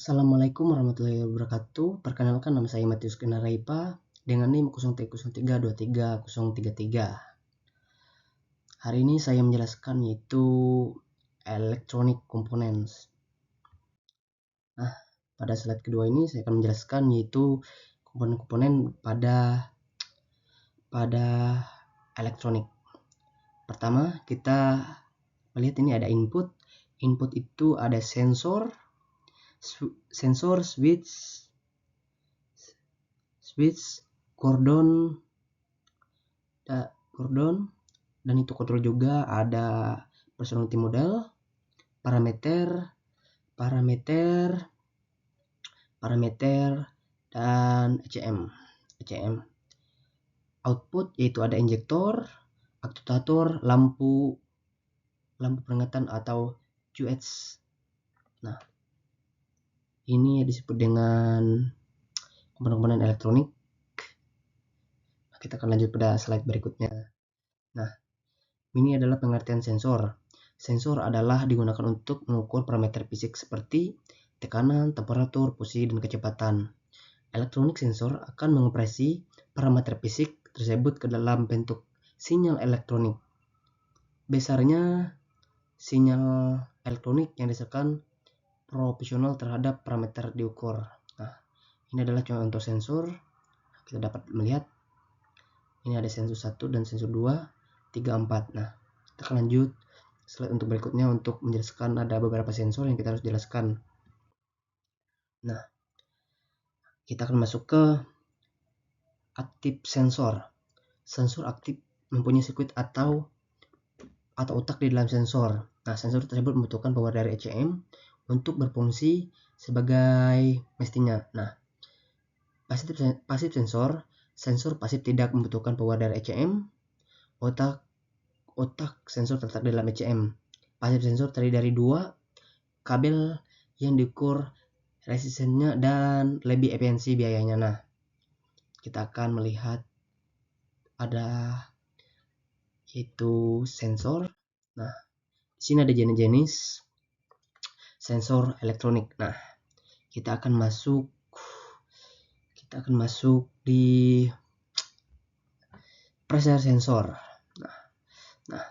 Assalamualaikum warahmatullahi wabarakatuh. Perkenalkan, nama saya Matius Kenaraipa dengan NIM 03032333. Hari ini saya menjelaskan yaitu electronic components. Nah, pada slide kedua ini saya akan menjelaskan yaitu komponen-komponen pada elektronik. Pertama, kita melihat ini ada input. Input itu ada sensor, switch, cordon, dan itu kontrol juga ada personality model, parameter dan ECM. Output yaitu ada injektor, aktuator, lampu peringatan atau QH. Nah, ini disebut dengan komponen-komponen elektronik. Kita akan lanjut pada slide berikutnya. Nah, ini adalah pengertian sensor. Sensor adalah digunakan untuk mengukur parameter fisik seperti tekanan, temperatur, posisi, dan kecepatan. Elektronik sensor akan mengoperasi parameter fisik tersebut ke dalam bentuk sinyal elektronik. Besarnya sinyal elektronik yang dihasilkan proporsional terhadap parameter diukur. Nah, ini adalah contoh sensor. Kita dapat melihat ini ada sensor 1 dan sensor 2, 3, 4. Nah, kita akan lanjut slide untuk berikutnya untuk menjelaskan ada beberapa sensor yang kita harus jelaskan. Nah, kita akan masuk ke aktif sensor. Sensor aktif mempunyai sirkuit atau otak di dalam sensor. Nah, sensor tersebut membutuhkan power dari ECM untuk berfungsi sebagai mestinya. Nah, pasif sensor pasif tidak membutuhkan power dari ECM. Otak sensor terletak dalam ECM. Pasif sensor terdiri dari 2 kabel yang diukur resistensinya dan lebih efisiensi biayanya. Nah, kita akan melihat ada yaitu sensor. Nah, di sini ada jenis-jenis sensor elektronik. Nah, kita akan masuk di pressure sensor. Nah,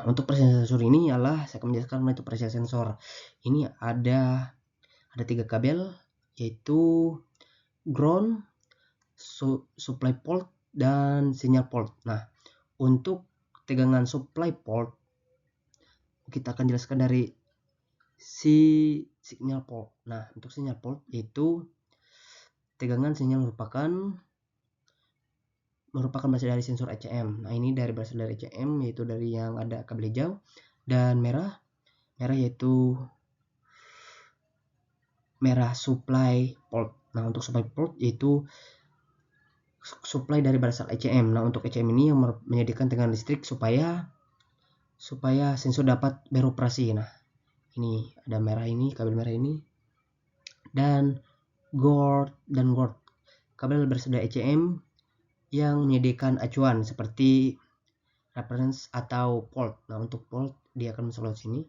untuk pressure sensor ini saya akan menjelaskan untuk pressure sensor. Ini ada 3 kabel yaitu ground, supply port, dan sinyal port. Nah, untuk tegangan supply port kita akan jelaskan dari signal port. Nah, untuk sinyal port yaitu tegangan sinyal merupakan berasal dari sensor ECM. Nah, ini berasal dari ECM yaitu dari yang ada kabel hijau dan merah yaitu merah supply port. Nah, untuk supply port yaitu supply dari berasal ECM. Nah, untuk ECM ini yang menyediakan tegangan listrik supaya sensor dapat beroperasi. Nah, ini ada kabel merah ini dan gold kabel berasal dari ECM yang menyediakan acuan seperti reference atau port. Nah, untuk port dia akan masuk lewat sini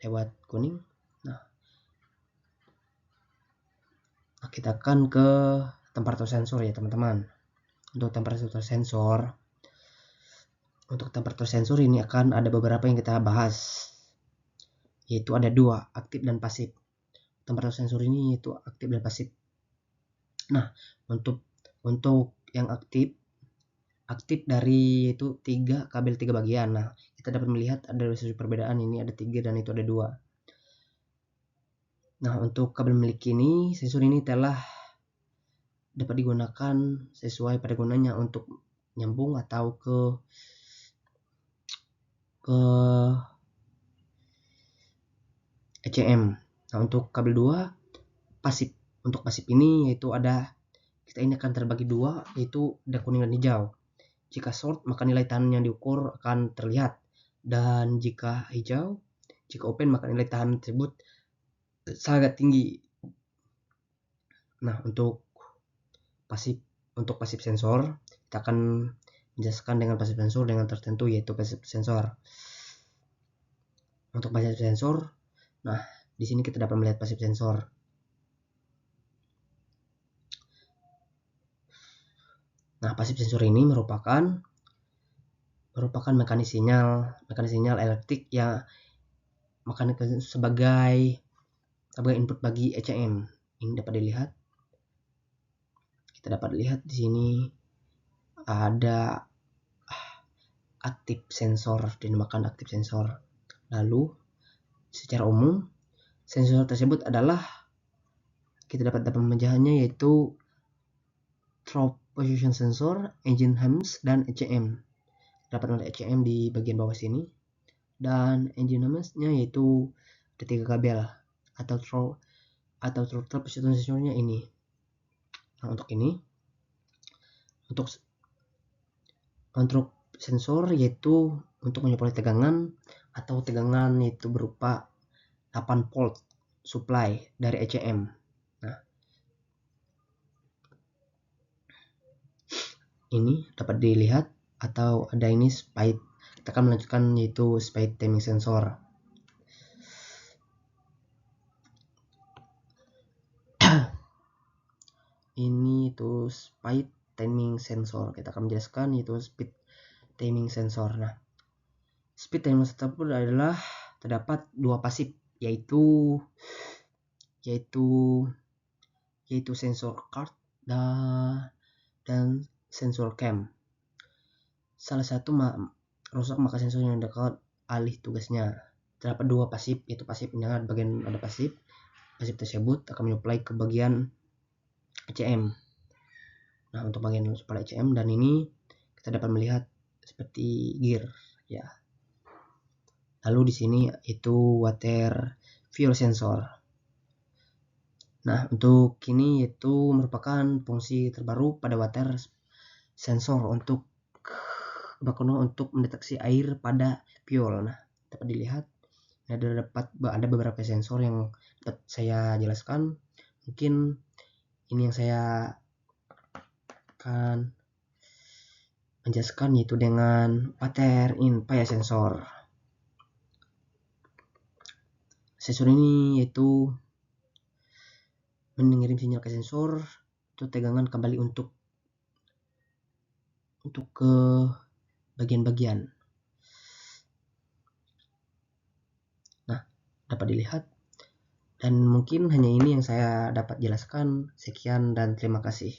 lewat kuning. Nah, kita akan ke temperatur sensor ya, teman-teman. Untuk temperatur sensor ini akan ada beberapa yang kita bahas, yaitu ada 2, aktif dan pasif. Temperatur sensor ini yaitu aktif dan pasif. Nah, untuk yang aktif dari itu 3 kabel 3 bagian. Nah, kita dapat melihat ada perbedaan, ini ada 3 dan itu ada 2. Nah, untuk kabel milik ini, sensor ini telah dapat digunakan sesuai pada gunanya untuk nyambung atau ke ECM. Nah, untuk kabel 2 pasif. Untuk pasif ini yaitu ini akan terbagi 2, yaitu ada kuning dan hijau. Jika short maka nilai tahan yang diukur akan terlihat, dan jika open maka nilai tahan tersebut sangat tinggi. Nah, untuk pasif sensor kita akan menjelaskan dengan passive sensor dengan tertentu, yaitu passive sensor. Untuk passive sensor, nah di sini kita dapat melihat passive sensor. Nah, passive sensor ini merupakan mekanis sinyal elektrik yang sebagai input bagi ECM. Ini dapat dilihat. Kita dapat lihat di sini ada aktif sensor, dinamakan aktif sensor. Lalu secara umum sensor tersebut adalah kita dapat pemecahnya, yaitu throw position sensor, engine harness, dan ECM. Dapat melihat ECM di bagian bawah sini, dan engine harness-nya yaitu ada 3 kabel atau throttle position sensornya ini. Nah, untuk ini untuk sensor yaitu untuk menyuplai tegangan yaitu berupa 8 volt supply dari ECM. Nah, ini dapat dilihat atau ada ini speed. Kita akan melanjutkan yaitu speed timing sensor. Ini itu speed timing sensor. Kita akan menjelaskan yaitu speed timing sensor. Nah, speed timing sensor adalah terdapat 2 pasif, yaitu sensor card dan sensor cam. Salah satu rusak, maka sensor yang dekat alih tugasnya. Terdapat 2 pasif, yaitu pasif ini bagian ada pasif tersebut akan menyuplai ke bagian ECM. Nah, untuk bagian supply ECM, dan ini kita dapat melihat seperti gear ya. Lalu di sini itu water fuel sensor. Nah, untuk ini itu merupakan fungsi terbaru pada water sensor untuk mendeteksi air pada fuel. Nah, dapat dilihat ada beberapa sensor yang dapat saya jelaskan. Mungkin ini yang saya akan menjelaskan, yaitu dengan water in fire sensor. Sensor ini yaitu mengirim sinyal ke sensor untuk tegangan kembali untuk ke bagian-bagian. Nah, dapat dilihat, dan mungkin hanya ini yang saya dapat jelaskan. Sekian dan terima kasih.